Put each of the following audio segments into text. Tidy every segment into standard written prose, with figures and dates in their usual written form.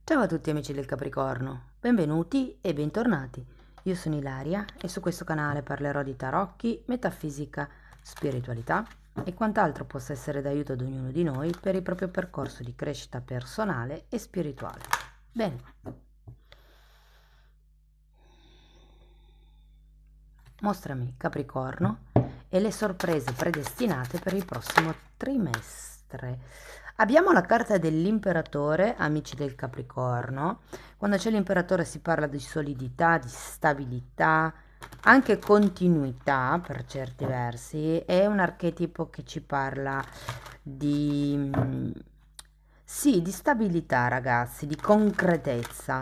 Ciao a tutti amici del Capricorno, benvenuti e bentornati. Io sono Ilaria e su questo canale parlerò di tarocchi, metafisica, spiritualità e quant'altro possa essere d'aiuto ad ognuno di noi per il proprio percorso di crescita personale e spirituale. Bene, mostrami Capricorno e le sorprese predestinate per il prossimo trimestre. Abbiamo la carta dell'imperatore, amici del Capricorno. Quando c'è l'imperatore si parla di solidità, di stabilità, anche continuità per certi versi. È un archetipo che ci parla di, sì, di stabilità, ragazzi, di concretezza.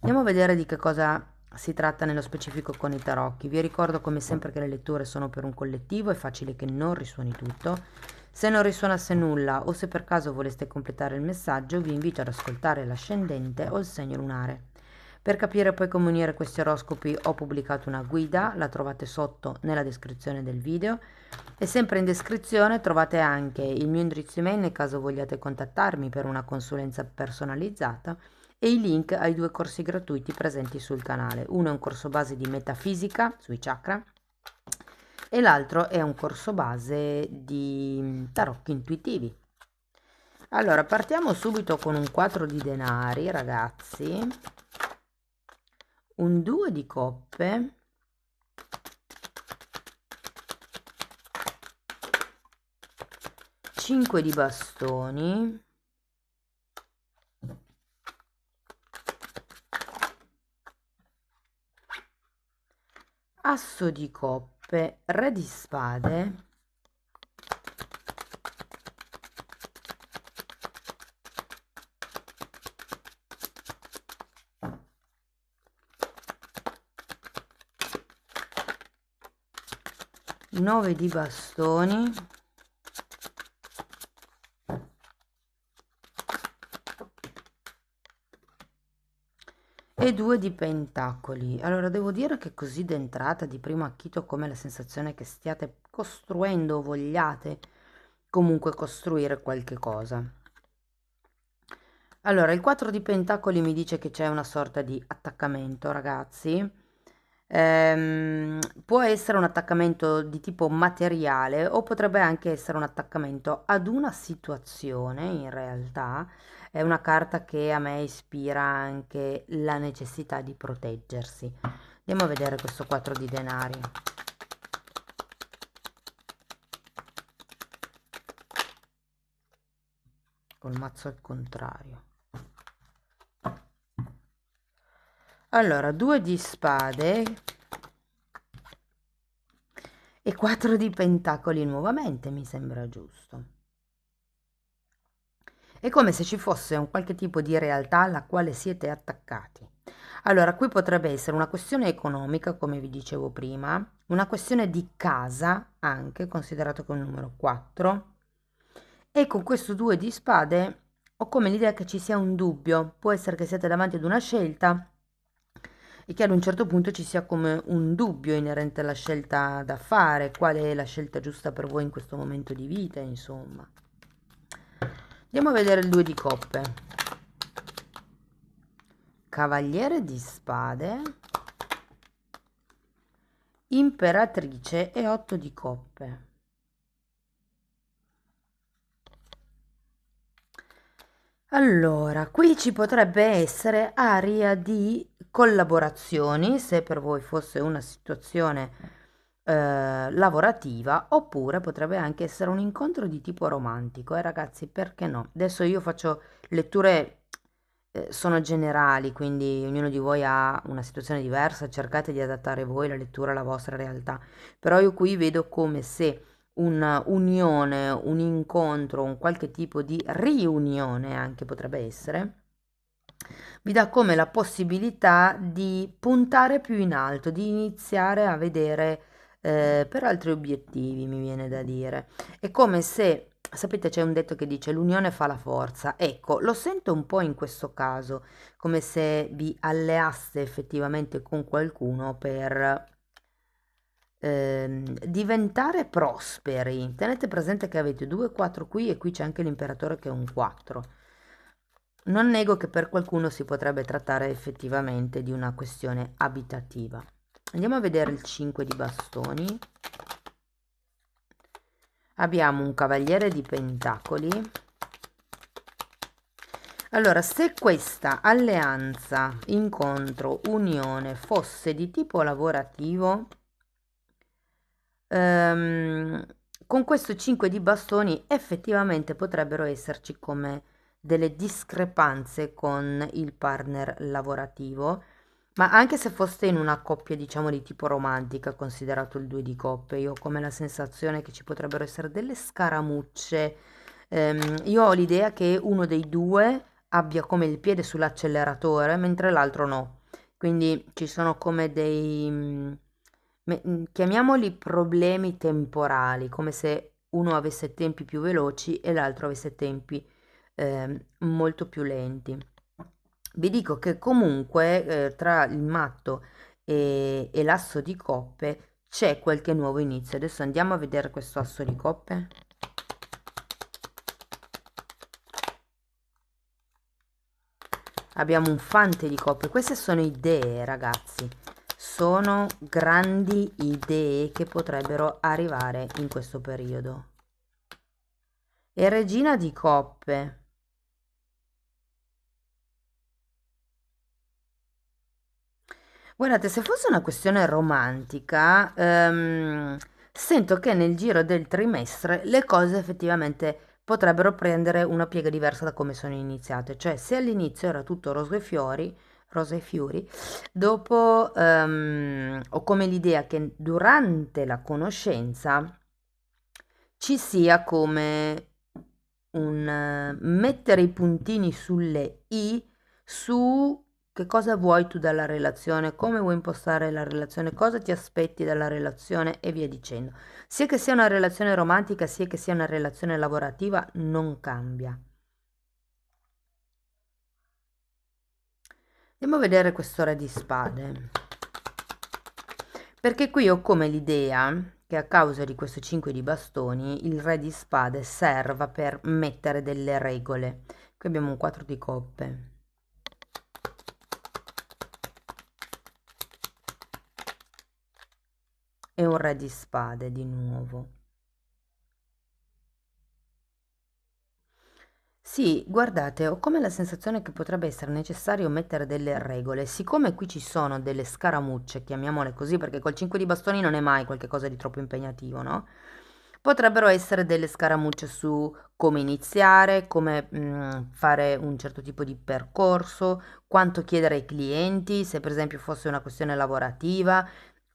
Andiamo a vedere di che cosa si tratta nello specifico con i tarocchi. Vi ricordo come sempre che le letture sono per un collettivo, è facile che non risuoni tutto. Se non risuonasse nulla o se per caso voleste completare il messaggio, vi invito ad ascoltare l'ascendente o il segno lunare. Per capire poi come unire questi oroscopi ho pubblicato una guida, la trovate sotto nella descrizione del video e sempre in descrizione trovate anche il mio indirizzo email nel caso vogliate contattarmi per una consulenza personalizzata e i link ai due corsi gratuiti presenti sul canale. Uno è un corso base di metafisica sui chakra e l'altro è un corso base di tarocchi intuitivi. Allora, partiamo subito con un 4 di denari, ragazzi, un 2 di coppe, cinque di bastoni, asso di coppe, re di spade, nove di bastoni, e 2 di pentacoli. Allora devo dire che così d'entrata di primo acchito come la sensazione che stiate costruendo o vogliate comunque costruire qualche cosa. Allora il 4 di pentacoli mi dice che c'è una sorta di attaccamento, ragazzi. Può essere un attaccamento di tipo materiale o potrebbe anche essere un attaccamento ad una situazione, in realtà è una carta che a me ispira anche la necessità di proteggersi. Andiamo a vedere questo 4 di denari. Col mazzo al contrario. Allora, 2 di spade e 4 di pentacoli nuovamente, mi sembra giusto. È come se ci fosse un qualche tipo di realtà alla quale siete attaccati. Allora, qui potrebbe essere una questione economica, come vi dicevo prima, una questione di casa, anche, considerato che è un numero 4, e con questo 2 di spade ho come l'idea che ci sia un dubbio, può essere che siate davanti ad una scelta e che ad un certo punto ci sia come un dubbio inerente alla scelta da fare, qual è la scelta giusta per voi in questo momento di vita, insomma. Andiamo a vedere il 2 di coppe. Cavaliere di spade, imperatrice e 8 di coppe. Allora, qui ci potrebbe essere aria di collaborazioni, se per voi fosse una situazione lavorativa, oppure potrebbe anche essere un incontro di tipo romantico, ragazzi, perché no? Adesso io faccio letture, sono generali, quindi ognuno di voi ha una situazione diversa, cercate di adattare voi la lettura alla vostra realtà, però io qui vedo come se una unione, un incontro, un qualche tipo di riunione anche potrebbe essere, vi dà come la possibilità di puntare più in alto, di iniziare a vedere per altri obiettivi, mi viene da dire. È come se, sapete, c'è un detto che dice l'unione fa la forza. Ecco, lo sento un po' in questo caso, come se vi alleaste effettivamente con qualcuno per diventare prosperi. Tenete presente che avete 2 4 qui e qui c'è anche l'imperatore che è un 4. non nego che per qualcuno si potrebbe trattare effettivamente di una questione abitativa. Andiamo a vedere il 5 di bastoni. Abbiamo un cavaliere di pentacoli. Allora, se questa alleanza, incontro, unione fosse di tipo lavorativo, con questo 5 di bastoni effettivamente potrebbero esserci come delle discrepanze con il partner lavorativo, ma anche se foste in una coppia, diciamo, di tipo romantica, considerato il 2 di coppe, io ho come la sensazione che ci potrebbero essere delle scaramucce. Io ho l'idea che uno dei due abbia come il piede sull'acceleratore, mentre l'altro no. Quindi ci sono come chiamiamoli problemi temporali, come se uno avesse tempi più veloci e l'altro avesse tempi molto più lenti. Vi dico che comunque tra il matto e l'asso di coppe c'è qualche nuovo inizio. Adesso andiamo a vedere questo asso di coppe. Abbiamo un fante di coppe. Queste sono idee, ragazzi. Sono grandi idee che potrebbero arrivare in questo periodo. E regina di coppe. Guardate, se fosse una questione romantica, sento che nel giro del trimestre le cose effettivamente potrebbero prendere una piega diversa da come sono iniziate. Cioè, se all'inizio era tutto rose e fiori, dopo ho come l'idea che durante la conoscenza ci sia come un mettere i puntini sulle i su che cosa vuoi tu dalla relazione, come vuoi impostare la relazione, cosa ti aspetti dalla relazione e via dicendo. Sia che sia una relazione romantica, sia che sia una relazione lavorativa, non cambia. Andiamo a vedere questo re di spade. Perché qui ho come l'idea che a causa di questo 5 di bastoni il re di spade serva per mettere delle regole. Qui abbiamo un 4 di coppe. E un re di spade di nuovo. Sì, guardate, ho come la sensazione che potrebbe essere necessario mettere delle regole. Siccome qui ci sono delle scaramucce, chiamiamole così, perché col 5 di bastoni non è mai qualcosa di troppo impegnativo, no? Potrebbero essere delle scaramucce su come iniziare, come fare un certo tipo di percorso, quanto chiedere ai clienti, se per esempio fosse una questione lavorativa,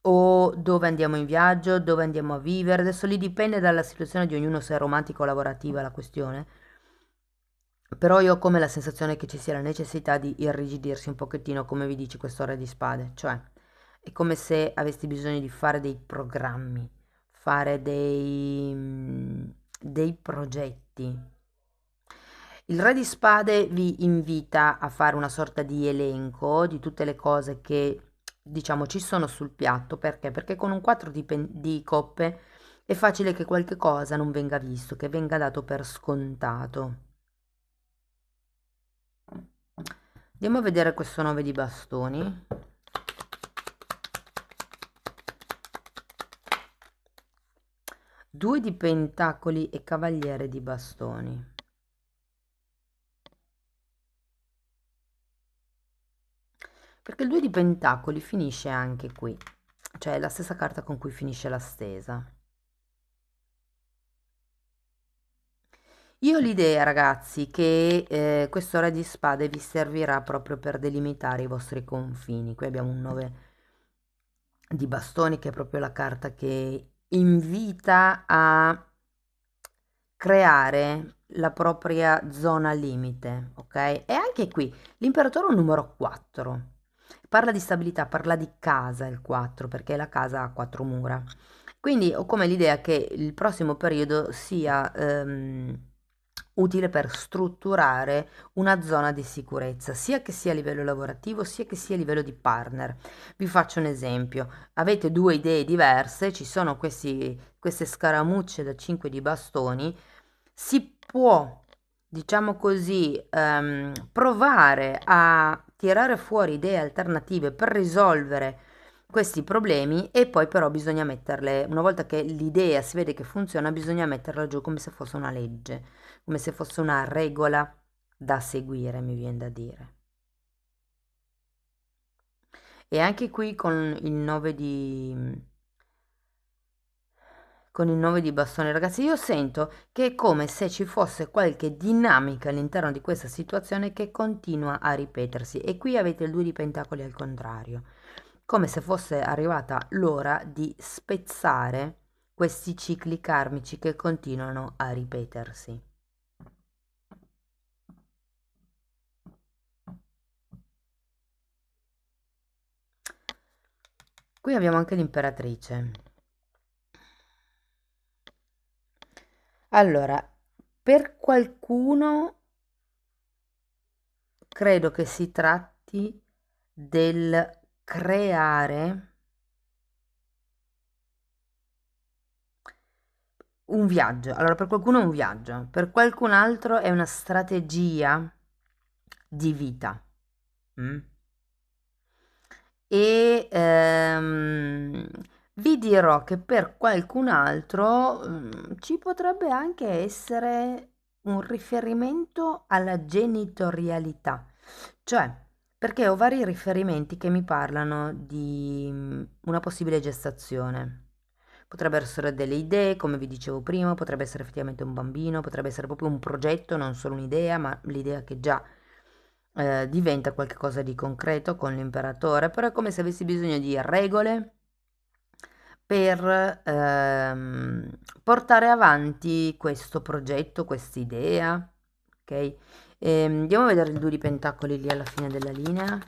o dove andiamo in viaggio, dove andiamo a vivere. Adesso lì dipende dalla situazione di ognuno, se è romantica o lavorativa la questione. Però io ho come la sensazione che ci sia la necessità di irrigidirsi un pochettino, come vi dice questo re di spade, cioè è come se avessi bisogno di fare dei programmi, fare dei progetti. Il re di spade vi invita a fare una sorta di elenco di tutte le cose che, diciamo, ci sono sul piatto. Perché? Perché con un 4 di coppe è facile che qualche cosa non venga visto, che venga dato per scontato. Andiamo a vedere questo 9 di bastoni. Due di pentacoli e cavaliere di bastoni. Perché il 2 di pentacoli finisce anche qui, cioè è la stessa carta con cui finisce la stesa. Io ho l'idea, ragazzi, che questo re di spade vi servirà proprio per delimitare i vostri confini. Qui abbiamo un 9 di bastoni, che è proprio la carta che invita a creare la propria zona limite, ok? E anche qui l'imperatore è un numero 4. Parla di stabilità, parla di casa il 4, perché la casa ha 4 mura. Quindi ho come l'idea che il prossimo periodo sia utile per strutturare una zona di sicurezza, sia che sia a livello lavorativo, sia che sia a livello di partner. Vi faccio un esempio: avete due idee diverse, ci sono queste scaramucce da 5 di bastoni, si può diciamo così, provare a tirare fuori idee alternative per risolvere questi problemi e poi però bisogna metterle, una volta che l'idea si vede che funziona, bisogna metterla giù come se fosse una legge, come se fosse una regola da seguire, mi viene da dire. E anche qui con il 9 di bastone, ragazzi, io sento che è come se ci fosse qualche dinamica all'interno di questa situazione che continua a ripetersi. E qui avete il 2 di pentacoli al contrario, come se fosse arrivata l'ora di spezzare questi cicli karmici che continuano a ripetersi. Qui abbiamo anche l'imperatrice. Allora, per qualcuno credo che si tratti del creare un viaggio. Allora, per qualcuno è un viaggio, per qualcun altro è una strategia di vita. Mm? E vi dirò che per qualcun altro ci potrebbe anche essere un riferimento alla genitorialità, cioè perché ho vari riferimenti che mi parlano di una possibile gestazione. Potrebbero essere delle idee, come vi dicevo prima, potrebbe essere effettivamente un bambino, potrebbe essere proprio un progetto, non solo un'idea, ma l'idea che già diventa qualcosa di concreto con l'imperatore, però è come se avessi bisogno di regole per portare avanti questo progetto, quest'idea, ok? Andiamo a vedere il 2 di pentacoli lì alla fine della linea.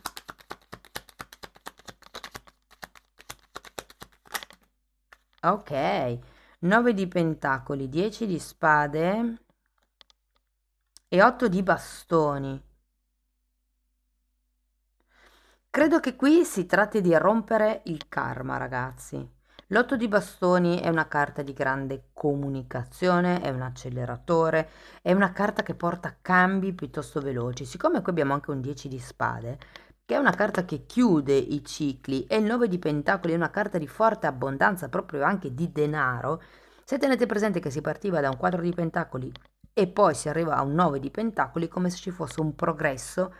Ok, 9 di pentacoli, 10 di spade e 8 di bastoni. Credo che qui si tratti di rompere il karma, ragazzi. L'otto di bastoni è una carta di grande comunicazione, è un acceleratore, è una carta che porta cambi piuttosto veloci. Siccome qui abbiamo anche un 10 di spade, che è una carta che chiude i cicli, e il 9 di pentacoli è una carta di forte abbondanza, proprio anche di denaro, se tenete presente che si partiva da un 4 di pentacoli e poi si arriva a un 9 di pentacoli, come se ci fosse un progresso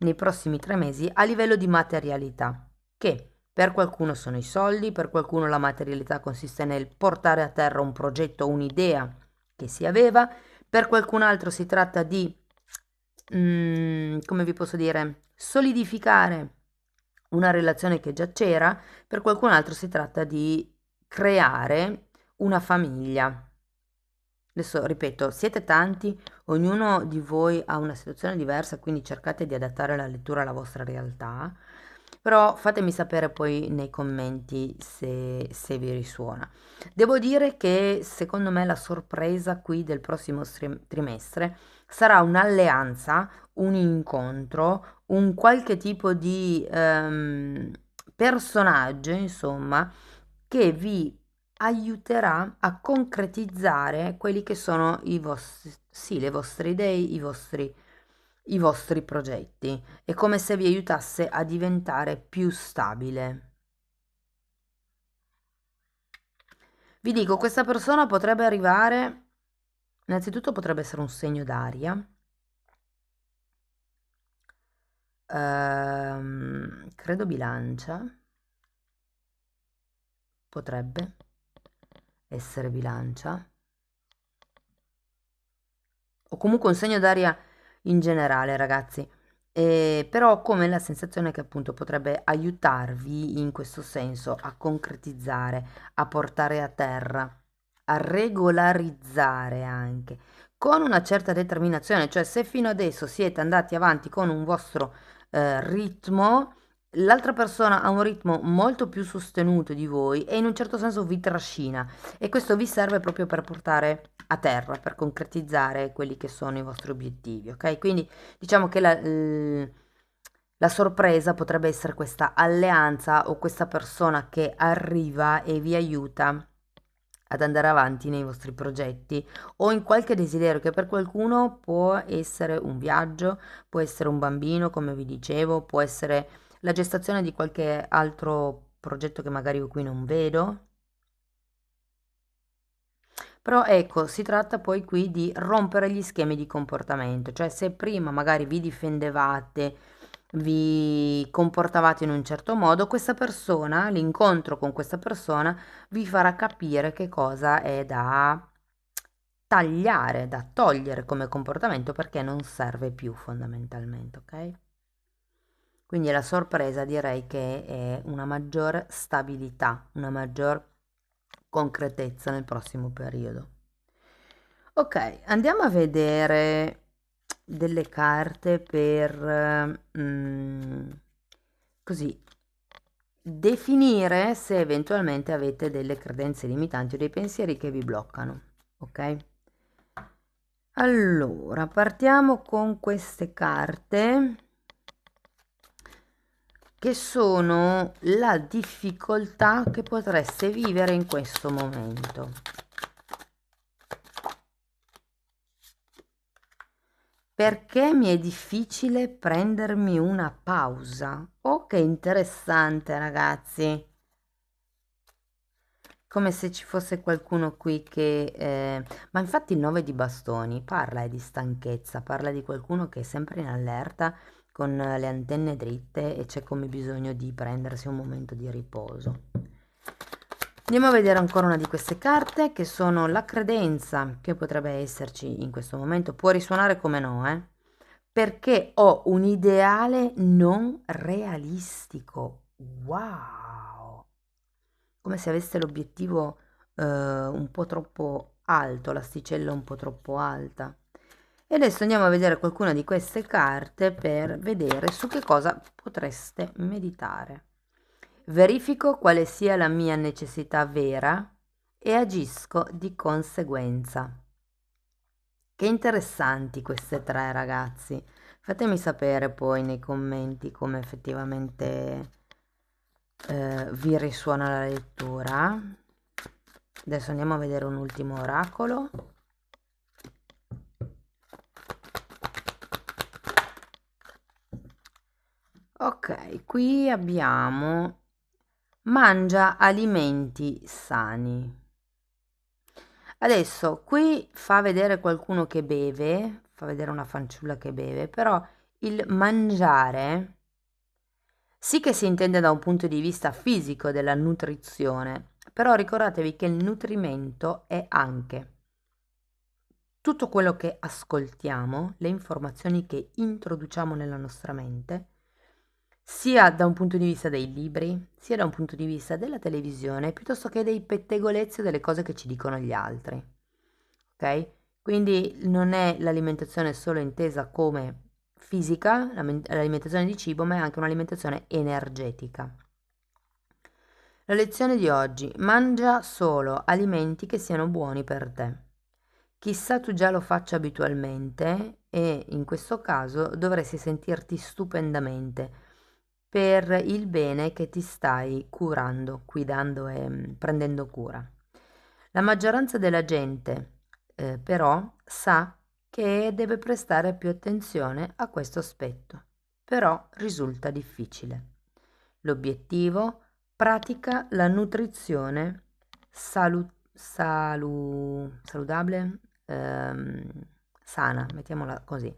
nei prossimi 3 mesi a livello di materialità, che per qualcuno sono i soldi, per qualcuno la materialità consiste nel portare a terra un progetto, un'idea che si aveva, per qualcun altro si tratta di, come vi posso dire, solidificare una relazione che già c'era, per qualcun altro si tratta di creare una famiglia. Adesso ripeto, siete tanti, ognuno di voi ha una situazione diversa, quindi cercate di adattare la lettura alla vostra realtà, però fatemi sapere poi nei commenti se vi risuona. Devo dire che secondo me la sorpresa qui del prossimo trimestre sarà un'alleanza, un incontro, un qualche tipo di personaggio, insomma, che vi aiuterà a concretizzare quelli che sono i vostri, sì, le vostre idee, i vostri progetti. È come se vi aiutasse a diventare più stabile. Vi dico, questa persona potrebbe arrivare, innanzitutto potrebbe essere un segno d'aria, credo bilancia, potrebbe essere bilancia, o comunque un segno d'aria in generale, ragazzi. Però ho come la sensazione che appunto potrebbe aiutarvi in questo senso a concretizzare, a portare a terra, a regolarizzare anche con una certa determinazione, cioè se fino adesso siete andati avanti con un vostro ritmo, l'altra persona ha un ritmo molto più sostenuto di voi e in un certo senso vi trascina, e questo vi serve proprio per portare a terra, per concretizzare quelli che sono i vostri obiettivi, ok? Quindi diciamo che la sorpresa potrebbe essere questa alleanza o questa persona che arriva e vi aiuta ad andare avanti nei vostri progetti o in qualche desiderio che per qualcuno può essere un viaggio, può essere un bambino, come vi dicevo, può essere la gestazione di qualche altro progetto che magari qui non vedo. Però ecco, si tratta poi qui di rompere gli schemi di comportamento, cioè se prima magari vi difendevate, vi comportavate in un certo modo, questa persona, l'incontro con questa persona vi farà capire che cosa è da tagliare, da togliere come comportamento perché non serve più fondamentalmente, ok? Quindi la sorpresa direi che è una maggior stabilità, una maggior concretezza nel prossimo periodo. Ok, andiamo a vedere delle carte per così definire se eventualmente avete delle credenze limitanti o dei pensieri che vi bloccano, ok? Allora, partiamo con queste carte che sono la difficoltà che potreste vivere in questo momento. Perché mi è difficile prendermi una pausa? Oh, che interessante, ragazzi. Come se ci fosse qualcuno qui che... Ma infatti il 9 di bastoni parla di stanchezza, parla di qualcuno che è sempre in allerta con le antenne dritte e c'è come bisogno di prendersi un momento di riposo. Andiamo a vedere ancora una di queste carte che sono la credenza che potrebbe esserci in questo momento. Può risuonare come no, perché ho un ideale non realistico. Wow! Come se aveste l'obiettivo un po' troppo alto, l'asticella un po' troppo alta. E adesso andiamo a vedere qualcuna di queste carte per vedere su che cosa potreste meditare. Verifico quale sia la mia necessità vera e agisco di conseguenza. Che interessanti queste tre, ragazzi. Fatemi sapere poi nei commenti come effettivamente vi risuona la lettura. Adesso andiamo a vedere un ultimo oracolo. Ok, qui abbiamo mangia alimenti sani. Adesso qui fa vedere qualcuno che beve, fa vedere una fanciulla che beve, però il mangiare sì che si intende da un punto di vista fisico della nutrizione, però ricordatevi che il nutrimento è anche tutto quello che ascoltiamo, le informazioni che introduciamo nella nostra mente, sia da un punto di vista dei libri, sia da un punto di vista della televisione, piuttosto che dei pettegolezzi o delle cose che ci dicono gli altri. Ok? Quindi non è l'alimentazione solo intesa come fisica, l'alimentazione di cibo, ma è anche un'alimentazione energetica. La lezione di oggi: mangia solo alimenti che siano buoni per te. Chissà tu già lo faccia abitualmente e in questo caso dovresti sentirti stupendamente per il bene che ti stai curando, cuidando e prendendo cura. La maggioranza della gente però sa che deve prestare più attenzione a questo aspetto, però risulta difficile. L'obiettivo: pratica la nutrizione saludabile, sana, mettiamola così.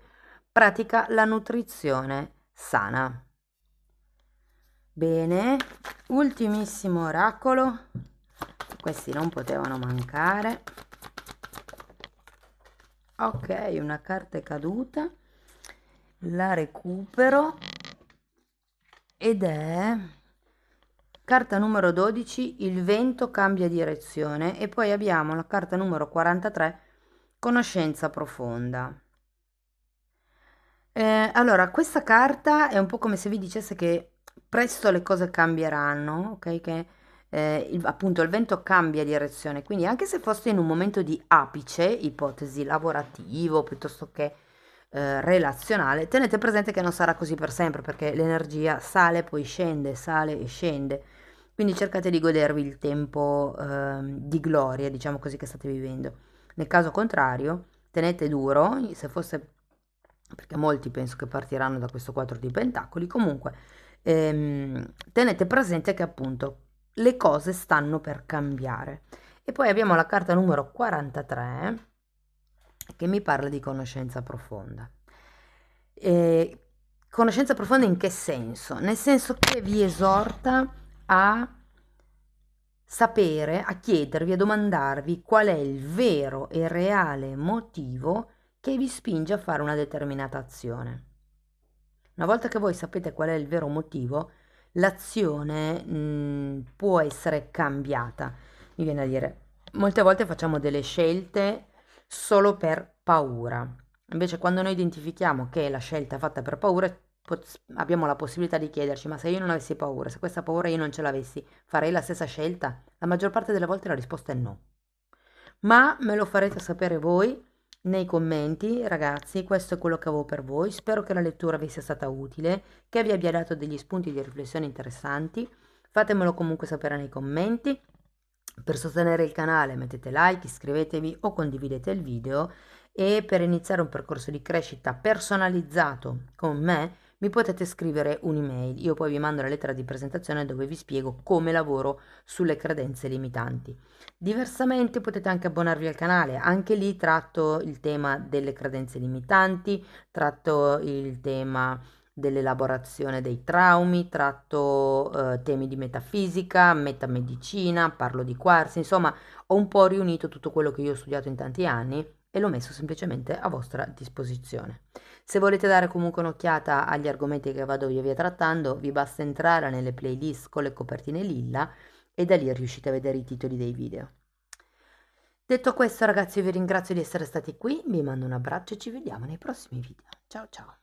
Pratica la nutrizione sana. Bene, ultimissimo oracolo. Questi non potevano mancare. Ok, una carta è caduta. La recupero. Ed è carta numero 12, il vento cambia direzione, e poi abbiamo la carta numero 43, conoscenza profonda. Allora, questa carta è un po' come se vi dicesse che presto le cose cambieranno, ok? Che appunto il vento cambia direzione, quindi anche se foste in un momento di apice, ipotesi lavorativo piuttosto che relazionale, tenete presente che non sarà così per sempre perché l'energia sale, poi scende, sale e scende. quindi cercate di godervi il tempo di gloria, diciamo così, che state vivendo. Nel caso contrario, tenete duro, se fosse, perché molti penso che partiranno da questo 4 di pentacoli, comunque tenete presente che appunto le cose stanno per cambiare. E poi abbiamo la carta numero 43 che mi parla di conoscenza profonda. Conoscenza profonda in che senso? Nel senso che vi esorta a sapere, a chiedervi, a domandarvi qual è il vero e reale motivo che vi spinge a fare una determinata azione. Una volta che voi sapete qual è il vero motivo, l'azione può essere cambiata. Mi viene a dire, molte volte facciamo delle scelte solo per paura. Invece quando noi identifichiamo che la scelta è fatta per paura, abbiamo la possibilità di chiederci, ma se io non avessi paura, se questa paura io non ce l'avessi, farei la stessa scelta? La maggior parte delle volte la risposta è no. Ma me lo farete sapere voi nei commenti, ragazzi. Questo è quello che avevo per voi. Spero che la lettura vi sia stata utile, che vi abbia dato degli spunti di riflessione interessanti. Fatemelo comunque sapere nei commenti. Per sostenere il canale mettete like, iscrivetevi o condividete il video, e per iniziare un percorso di crescita personalizzato con me mi potete scrivere un'email. Io poi vi mando la lettera di presentazione dove vi spiego come lavoro sulle credenze limitanti. Diversamente potete anche abbonarvi al canale, anche lì tratto il tema delle credenze limitanti, tratto il tema dell'elaborazione dei traumi, tratto temi di metafisica, metamedicina, parlo di quarzi, insomma ho un po' riunito tutto quello che io ho studiato in tanti anni e l'ho messo semplicemente a vostra disposizione. Se volete dare comunque un'occhiata agli argomenti che vado via trattando, vi basta entrare nelle playlist con le copertine lilla e da lì riuscite a vedere i titoli dei video. Detto questo, ragazzi, io vi ringrazio di essere stati qui, vi mando un abbraccio e ci vediamo nei prossimi video. Ciao ciao!